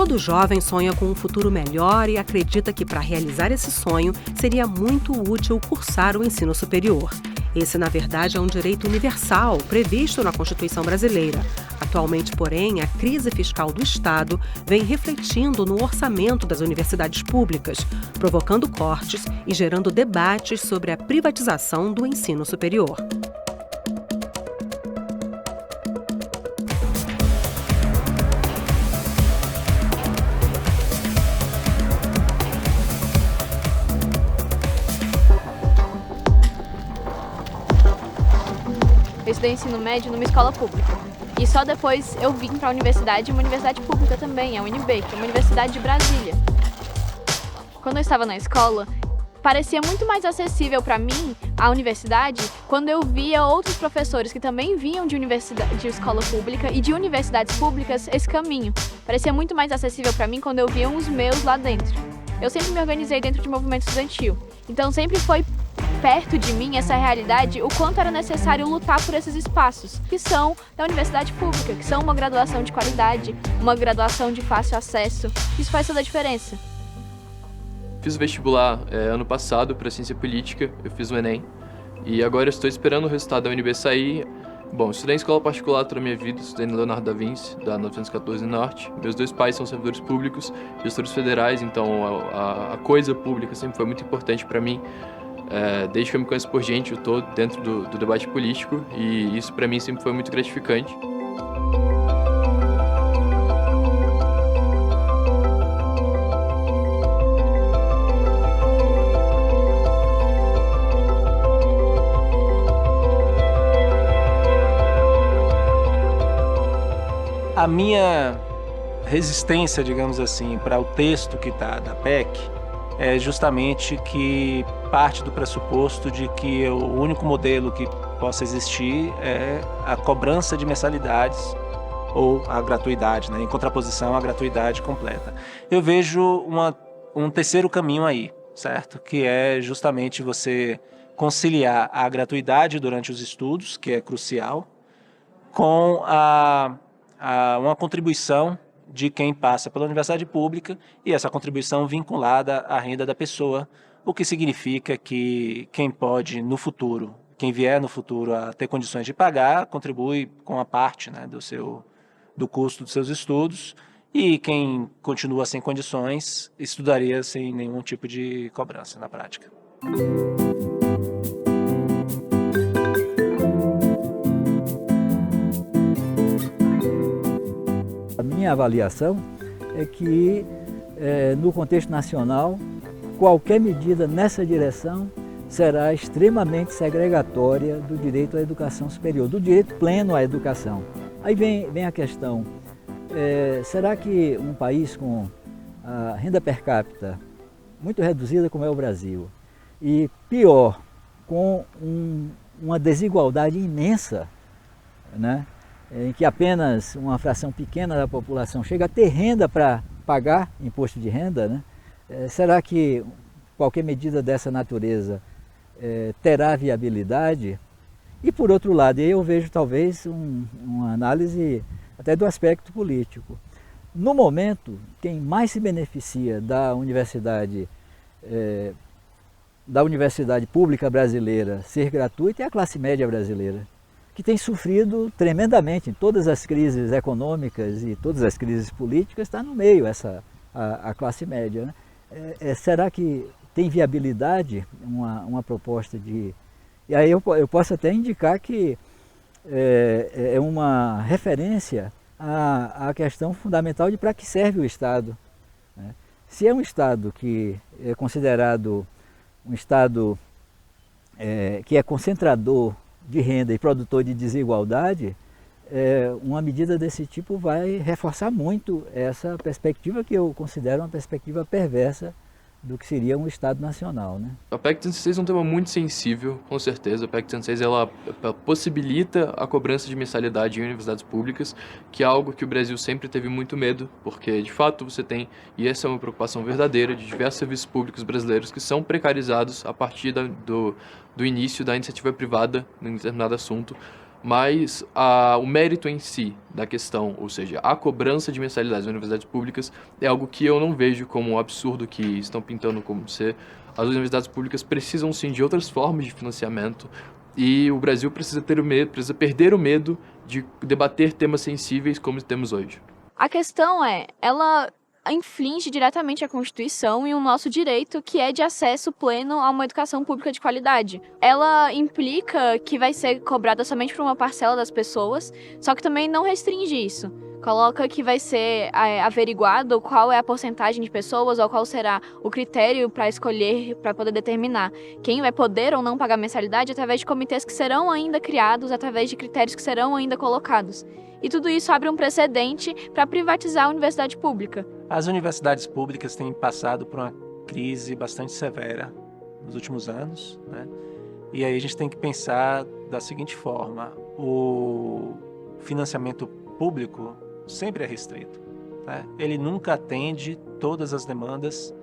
Todo jovem sonha com um futuro melhor e acredita que, para realizar esse sonho, seria muito útil cursar o ensino superior. Esse, na verdade, é um direito universal previsto na Constituição brasileira. Atualmente, porém, a crise fiscal do Estado vem refletindo no orçamento das universidades públicas, provocando cortes e gerando debates sobre a privatização do ensino superior. Eu estudei ensino médio numa escola pública. E só depois eu vim para a universidade, uma universidade pública também, a UNB, que é uma universidade de Brasília. Quando eu estava na escola, parecia muito mais acessível para mim a universidade quando eu via outros professores que também vinham de escola pública e de universidades públicas esse caminho. Parecia muito mais acessível para mim quando eu via os meus lá dentro. Eu sempre me organizei dentro de movimento estudantil, então sempre foi perto de mim essa realidade, o quanto era necessário lutar por esses espaços, que são da universidade pública, que são uma graduação de qualidade, uma graduação de fácil acesso. Isso faz toda a diferença. Fiz o vestibular ano passado para Ciência Política, eu fiz o Enem, e agora eu estou esperando o resultado da UNB sair. Bom, estudei em escola particular toda a minha vida, estudei no Leonardo da Vinci, da 914 Norte. Meus dois pais são servidores públicos, gestores federais, então a coisa pública sempre foi muito importante para mim. Desde que eu me conheço por gente, eu estou dentro do debate político e isso para mim sempre foi muito gratificante. A minha resistência, digamos assim, para o texto que está da PEC é justamente que parte do pressuposto de que o único modelo que possa existir é a cobrança de mensalidades ou a gratuidade, né, em contraposição à gratuidade completa. Eu vejo um terceiro caminho aí, certo? Que é justamente você conciliar a gratuidade durante os estudos, que é crucial, com uma contribuição de quem passa pela universidade pública e essa contribuição vinculada à renda da pessoa, o que significa que quem pode no futuro, quem vier no futuro a ter condições de pagar, contribui com a parte, né, do custo dos seus estudos, e quem continua sem condições estudaria sem nenhum tipo de cobrança na prática. A minha avaliação é que, no contexto nacional, qualquer medida nessa direção será extremamente segregatória do direito à educação superior, do direito pleno à educação. Aí vem a questão, será que um país com a renda per capita muito reduzida como é o Brasil, e pior, com uma desigualdade imensa, né? Em que apenas uma fração pequena da população chega a ter renda para pagar imposto de renda, né? Será que qualquer medida dessa natureza terá viabilidade? E por outro lado, eu vejo talvez uma análise até do aspecto político. No momento, quem mais se beneficia da universidade pública brasileira ser gratuita é a classe média brasileira, que tem sofrido tremendamente em todas as crises econômicas e todas as crises políticas, está no meio a classe média, né? Será que tem viabilidade uma proposta de... E aí eu posso até indicar que é uma referência à questão fundamental de para que serve o Estado, né? Se é um Estado que é considerado um Estado que é concentrador de renda e produtor de desigualdade, uma medida desse tipo vai reforçar muito essa perspectiva que eu considero uma perspectiva perversa do que seria um Estado nacional, né? A PEC 36 é um tema muito sensível, com certeza. A PEC 36 ela possibilita a cobrança de mensalidade em universidades públicas, que é algo que o Brasil sempre teve muito medo, porque de fato você tem, e essa é uma preocupação verdadeira, de diversos serviços públicos brasileiros que são precarizados a partir do início da iniciativa privada em determinado assunto. mas o mérito em si da questão, ou seja, a cobrança de mensalidades nas universidades públicas, é algo que eu não vejo como um absurdo que estão pintando como ser. As universidades públicas precisam sim de outras formas de financiamento e o Brasil precisa perder o medo de debater temas sensíveis como temos hoje. A questão ela inflige diretamente a Constituição e o nosso direito, que é de acesso pleno a uma educação pública de qualidade. Ela implica que vai ser cobrada somente por uma parcela das pessoas, só que também não restringe isso. Coloca que vai ser averiguado qual é a porcentagem de pessoas ou qual será o critério para escolher, para poder determinar quem vai poder ou não pagar mensalidade através de comitês que serão ainda criados, através de critérios que serão ainda colocados. E tudo isso abre um precedente para privatizar a universidade pública. As universidades públicas têm passado por uma crise bastante severa nos últimos anos, né? E aí a gente tem que pensar da seguinte forma: o financiamento público sempre é restrito, né? Ele nunca atende todas as demandas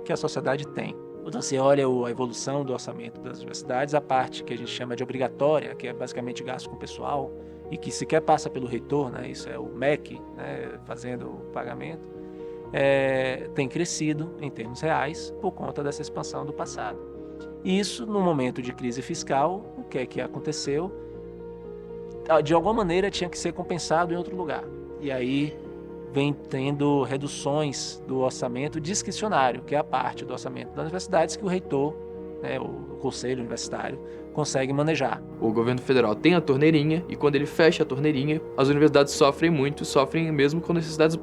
que a sociedade tem. Quando você olha a evolução do orçamento das universidades, a parte que a gente chama de obrigatória, que é basicamente gasto com pessoal, e que sequer passa pelo reitor, né? Isso é o MEC, né? Fazendo o pagamento, tem crescido em termos reais por conta dessa expansão do passado. E isso, no momento de crise fiscal, o que é que aconteceu? De alguma maneira tinha que ser compensado em outro lugar. E aí vem tendo reduções do orçamento discricionário, que é a parte do orçamento das universidades que o reitor, né, o conselho universitário, consegue manejar. O governo federal tem a torneirinha e quando ele fecha a torneirinha, as universidades sofrem muito, sofrem mesmo com necessidades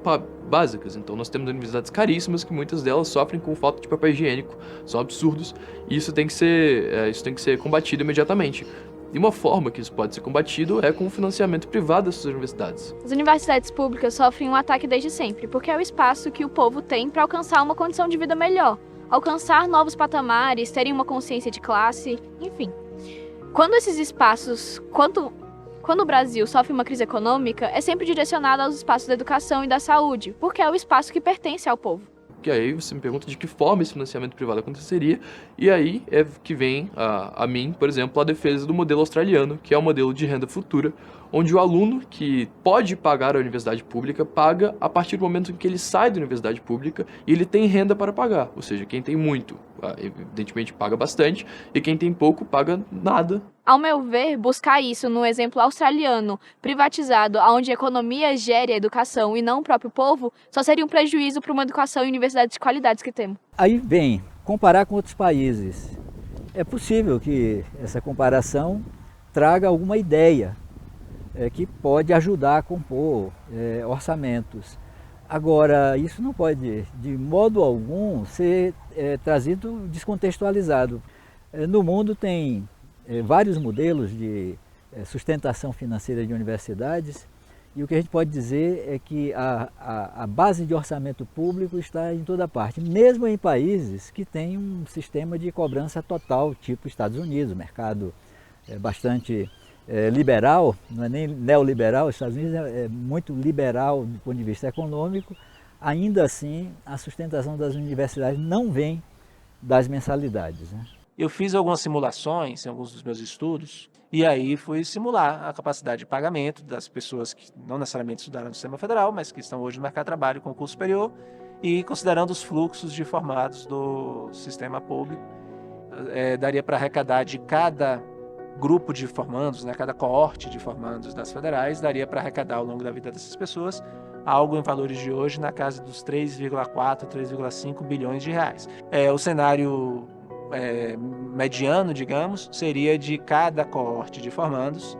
básicas. Então nós temos universidades caríssimas que muitas delas sofrem com falta de papel higiênico, são absurdos, e isso tem que ser combatido imediatamente. E uma forma que isso pode ser combatido é com o financiamento privado dessas universidades. As universidades públicas sofrem um ataque desde sempre, porque é o espaço que o povo tem para alcançar uma condição de vida melhor, alcançar novos patamares, terem uma consciência de classe, enfim. Quando esses espaços, quando o Brasil sofre uma crise econômica, é sempre direcionado aos espaços da educação e da saúde, porque é o espaço que pertence ao povo. Que aí você me pergunta de que forma esse financiamento privado aconteceria, e aí é que vem a mim, por exemplo, a defesa do modelo australiano, que é o modelo de renda futura, onde o aluno que pode pagar a universidade pública paga a partir do momento em que ele sai da universidade pública e ele tem renda para pagar, ou seja, quem tem muito, evidentemente paga bastante, e quem tem pouco paga nada. Ao meu ver, buscar isso no exemplo australiano, privatizado, onde a economia gere a educação e não o próprio povo, só seria um prejuízo para uma educação e universidades de qualidades que temos. Aí vem comparar com outros países. É possível que essa comparação traga alguma ideia que pode ajudar a compor orçamentos. Agora, isso não pode, de modo algum, ser trazido descontextualizado. No mundo tem vários modelos de sustentação financeira de universidades, e o que a gente pode dizer é que a base de orçamento público está em toda parte, mesmo em países que têm um sistema de cobrança total, tipo Estados Unidos, mercado bastante liberal, não é nem neoliberal, os Estados Unidos é muito liberal do ponto de vista econômico. Ainda assim, a sustentação das universidades não vem das mensalidades, né? Eu fiz algumas simulações em alguns dos meus estudos, e aí fui simular a capacidade de pagamento das pessoas que não necessariamente estudaram no sistema federal, mas que estão hoje no mercado de trabalho com curso superior, e considerando os fluxos de formados do sistema público, daria para arrecadar de cada grupo de formandos, né, cada coorte de formandos das federais, daria para arrecadar ao longo da vida dessas pessoas algo em valores de hoje na casa dos 3,4, 3,5 bilhões de reais. O cenário mediano, digamos, seria de cada coorte de formandos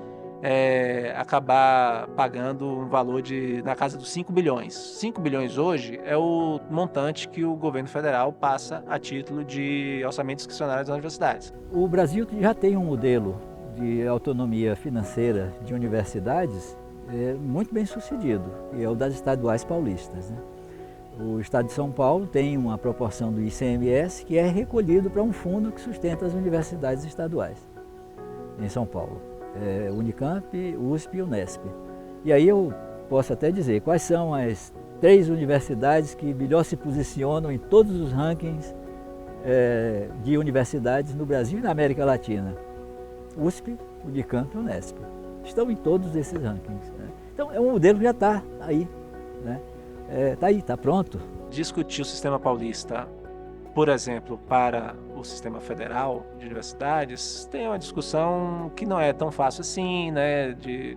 acabar pagando um valor na casa dos 5 bilhões. 5 bilhões hoje é o montante que o governo federal passa a título de orçamento discricionário das universidades. O Brasil já tem um modelo de autonomia financeira de universidades muito bem sucedido, que é o das estaduais paulistas, né? O Estado de São Paulo tem uma proporção do ICMS que é recolhido para um fundo que sustenta as universidades estaduais em São Paulo. Unicamp, USP e Unesp. E aí eu posso até dizer quais são as 3 universidades que melhor se posicionam em todos os rankings de universidades no Brasil e na América Latina. USP, Unicamp e Unesp. estão em todos esses rankings, né? Então, é um modelo que já está aí, né? Está aí, está pronto. Discutir o sistema paulista, por exemplo, para o sistema federal de universidades, tem uma discussão que não é tão fácil assim, né? De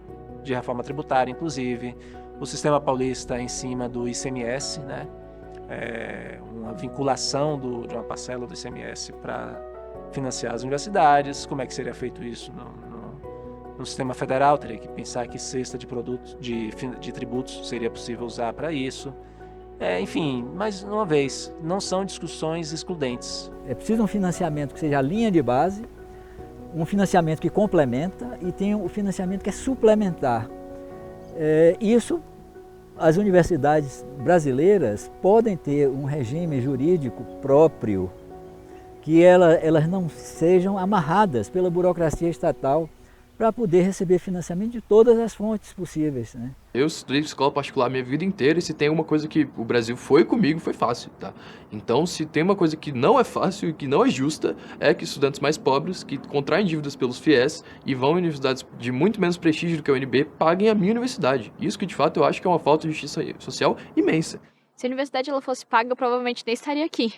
reforma tributária, inclusive. O sistema paulista em cima do ICMS, né? Uma vinculação de uma parcela do ICMS para financiar as universidades. Como é que seria feito isso no sistema federal? Teria que pensar que cesta de produtos, de tributos seria possível usar para isso. Enfim, mais uma vez, não são discussões excludentes. É preciso um financiamento que seja a linha de base, um financiamento que complementa e tem o financiamento que é suplementar. Isso, as universidades brasileiras podem ter um regime jurídico próprio, que elas não sejam amarradas pela burocracia estatal para poder receber financiamento de todas as fontes possíveis, né? Eu estudei escola particular minha vida inteira e se tem uma coisa que o Brasil foi comigo, foi fácil, tá? Então, se tem uma coisa que não é fácil e que não é justa, é que estudantes mais pobres, que contraem dívidas pelos FIES e vão em universidades de muito menos prestígio do que a UNB, paguem a minha universidade. Isso que, de fato, eu acho que é uma falta de justiça social imensa. Se a universidade ela fosse paga, eu provavelmente nem estaria aqui.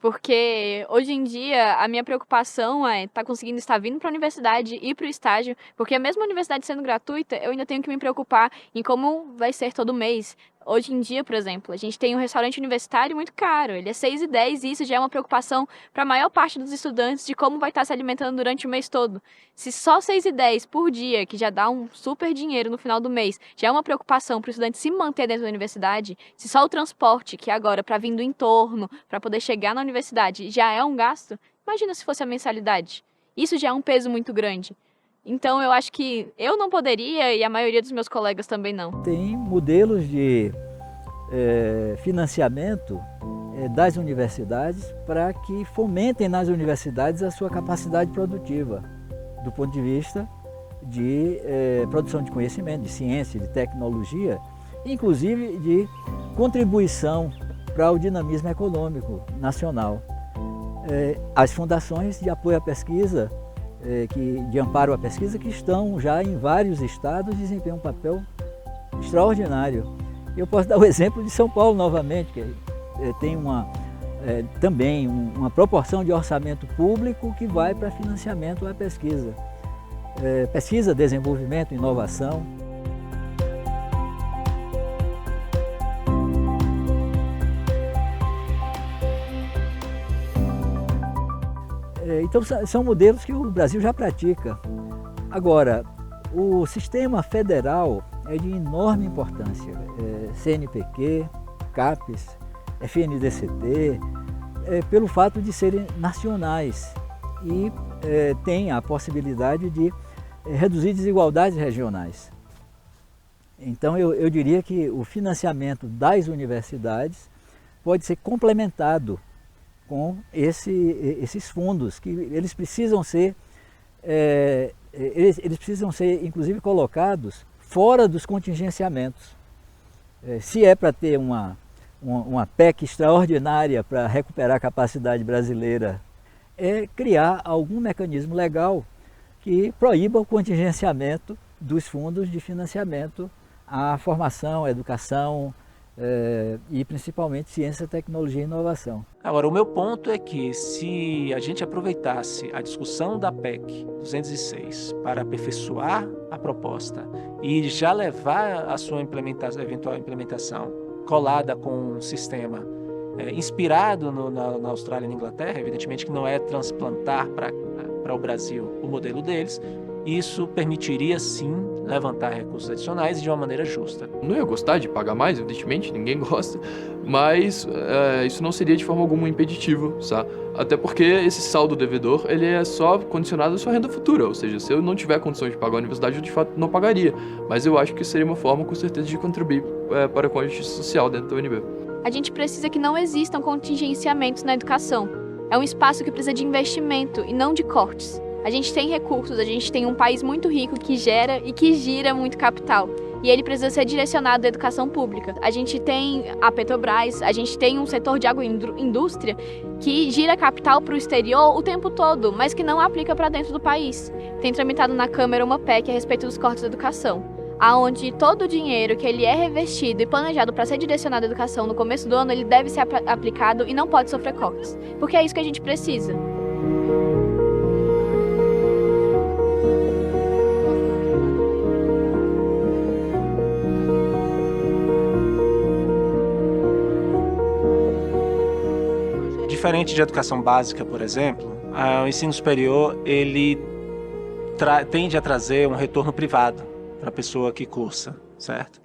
Porque hoje em dia a minha preocupação é estar conseguindo estar vindo para a universidade, ir para o estágio, porque mesmo a universidade sendo gratuita, eu ainda tenho que me preocupar em como vai ser todo mês. Hoje em dia, por exemplo, a gente tem um restaurante universitário muito caro, ele é R$6,10 e isso já é uma preocupação para a maior parte dos estudantes de como vai estar se alimentando durante o mês todo. Se só R$6,10 por dia, que já dá um super dinheiro no final do mês, já é uma preocupação para o estudante se manter dentro da universidade, se só o transporte, que agora para vir do entorno, para poder chegar na universidade, já é um gasto, imagina se fosse a mensalidade. Isso já é um peso muito grande. Então, eu acho que eu não poderia e a maioria dos meus colegas também não. Tem modelos de financiamento das universidades para que fomentem nas universidades a sua capacidade produtiva, do ponto de vista de produção de conhecimento, de ciência, de tecnologia, inclusive de contribuição para o dinamismo econômico nacional. As fundações de apoio à pesquisa, de amparo à pesquisa, que estão já em vários estados, desempenham um papel extraordinário. Eu posso dar o exemplo de São Paulo novamente, que tem também uma proporção de orçamento público que vai para financiamento à pesquisa. Pesquisa, desenvolvimento, inovação. Então, são modelos que o Brasil já pratica. Agora, o sistema federal é de enorme importância. CNPq, CAPES, FNDCT, pelo fato de serem nacionais e tem a possibilidade de reduzir desigualdades regionais. Então, eu diria que o financiamento das universidades pode ser complementado com esses fundos, que eles precisam ser, inclusive colocados fora dos contingenciamentos. Se é para ter uma PEC extraordinária para recuperar a capacidade brasileira, é criar algum mecanismo legal que proíba o contingenciamento dos fundos de financiamento à formação, à educação, e principalmente ciência, tecnologia e inovação. Agora, o meu ponto é que se a gente aproveitasse a discussão da PEC 206 para aperfeiçoar a proposta e já levar a sua eventual implementação colada com um sistema inspirado na Austrália e na Inglaterra, evidentemente que não é transplantar para o Brasil o modelo deles, isso permitiria sim levantar recursos adicionais de uma maneira justa. Não ia gostar de pagar mais, evidentemente, ninguém gosta, mas isso não seria de forma alguma impeditivo, sabe? Até porque esse saldo devedor, ele é só condicionado à sua renda futura, ou seja, se eu não tiver condições de pagar a universidade, eu de fato não pagaria, mas eu acho que seria uma forma, com certeza, de contribuir para com a justiça social dentro da UNB. A gente precisa que não existam contingenciamentos na educação. É um espaço que precisa de investimento e não de cortes. A gente tem recursos, a gente tem um país muito rico que gera e que gira muito capital. e ele precisa ser direcionado à educação pública. A gente tem a Petrobras, a gente tem um setor de agroindústria que gira capital para o exterior o tempo todo, mas que não aplica para dentro do país. Tem tramitado na Câmara uma PEC a respeito dos cortes da educação, aonde todo o dinheiro que ele é revestido e planejado para ser direcionado à educação no começo do ano, ele deve ser aplicado e não pode sofrer cortes, porque é isso que a gente precisa. Diferente de educação básica, por exemplo, o ensino superior ele tende a trazer um retorno privado para a pessoa que cursa, certo?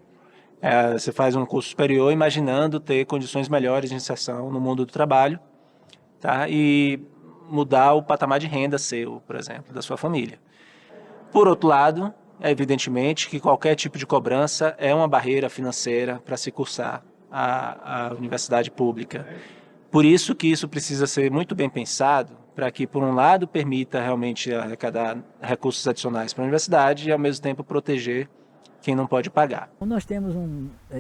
Você faz um curso superior imaginando ter condições melhores de inserção no mundo do trabalho, tá? E mudar o patamar de renda seu, por exemplo, da sua família. Por outro lado, é evidentemente que qualquer tipo de cobrança é uma barreira financeira para se cursar a universidade pública. Por isso que isso precisa ser muito bem pensado, para que, por um lado, permita realmente arrecadar recursos adicionais para a universidade e, ao mesmo tempo, proteger quem não pode pagar. Nós temos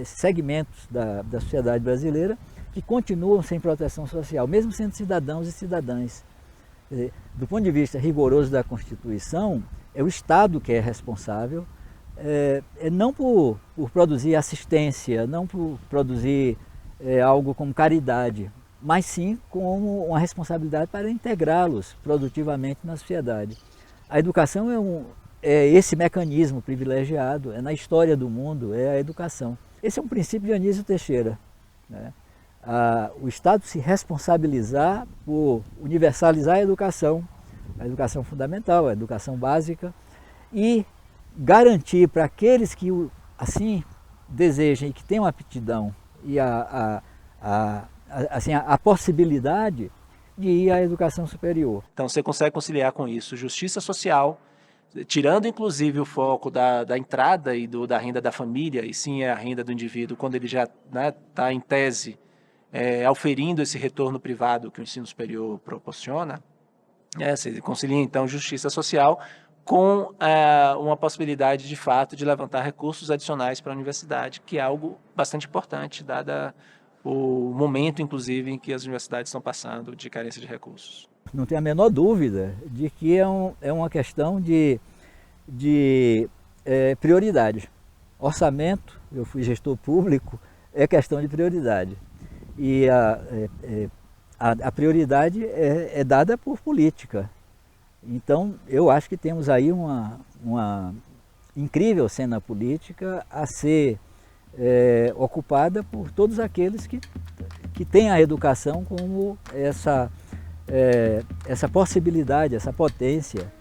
segmentos da sociedade brasileira que continuam sem proteção social, mesmo sendo cidadãos e cidadãs. Do ponto de vista rigoroso da Constituição, é o Estado que é responsável, não por produzir assistência, não por produzir algo como caridade, mas sim como uma responsabilidade para integrá-los produtivamente na sociedade. A educação é esse mecanismo privilegiado, na história do mundo, é a educação. Esse é um princípio de Anísio Teixeira, né? O Estado se responsabilizar por universalizar a educação fundamental, a educação básica, e garantir para aqueles que assim desejem e que tenham aptidão e a possibilidade de ir à educação superior. Então você consegue conciliar com isso justiça social, tirando inclusive o foco da entrada e da renda da família, e sim a renda do indivíduo, quando ele já está em tese auferindo esse retorno privado que o ensino superior proporciona. Você concilia então justiça social com uma possibilidade de fato de levantar recursos adicionais para a universidade, que é algo bastante importante, dada o momento, inclusive, em que as universidades estão passando de carência de recursos. Não tem a menor dúvida de que é uma questão de prioridade. Orçamento, eu fui gestor público, é questão de prioridade. E a prioridade é dada por política. Então, eu acho que temos aí uma incrível cena política a ser ocupada por todos aqueles que têm a educação como essa possibilidade, essa potência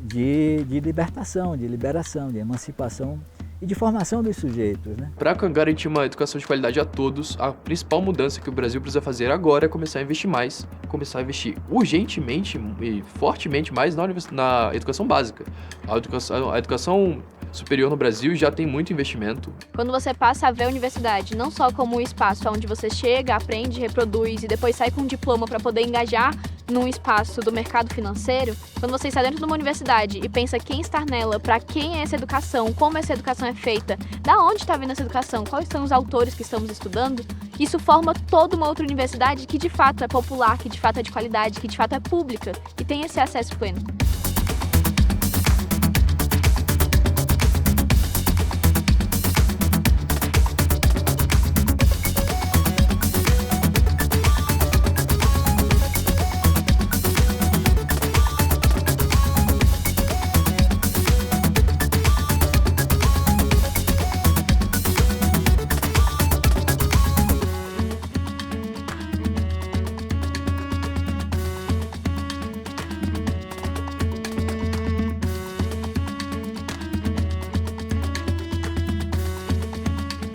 de libertação, de liberação, de emancipação e de formação dos sujeitos, né? Para garantir uma educação de qualidade a todos, a principal mudança que o Brasil precisa fazer agora é começar a investir urgentemente e fortemente mais na educação básica. A educação superior no Brasil já tem muito investimento. Quando você passa a ver a universidade não só como um espaço onde você chega, aprende, reproduz e depois sai com um diploma para poder engajar num espaço do mercado financeiro, quando você está dentro de uma universidade e pensa quem está nela, para quem é essa educação, como essa educação é feita, da onde está vindo essa educação, quais são os autores que estamos estudando, isso forma toda uma outra universidade que de fato é popular, que de fato é de qualidade, que de fato é pública e tem esse acesso pleno.